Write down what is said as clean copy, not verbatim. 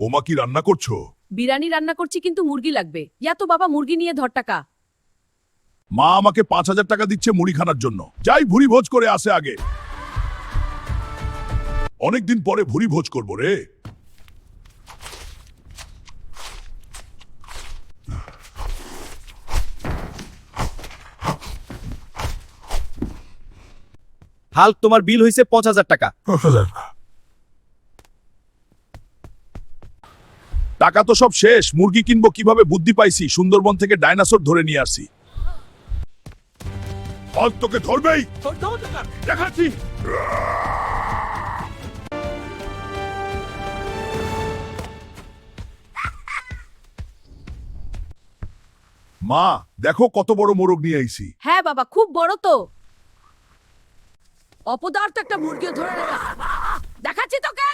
ওমা কি রান্না করছো? বিরিয়ানি রান্না করছি কিন্তু মুরগি লাগবে। ইয়া তো বাবা মুরগি নিয়ে ধর টাকা। মা আমাকে 5,000 টাকা দিচ্ছে মুড়ি খানার জন্য। যাই ভুরি ভোজ করে আসে আগে। অনেকদিন পরে ভুরি ভোজ করব রে। হাল্ক, তোমার বিল হইছে 5,000 টাকা। টাকা তো সব শেষ, মুরগি কিনবো কিভাবে বুদ্ধি পাইছি, সুন্দরবন থেকে ডাইনোসর ধরে নিয়ে আসি। আজ তোকে ধরবেই, দেখাচ্ছি। মা দেখো কত বড় মোরগ নিয়ে আইছি। হ্যাঁ বাবা খুব বড় তো। অপদার্থ একটা মুরগিও ধরে রাখা। দেখাচ্ছি তোকে।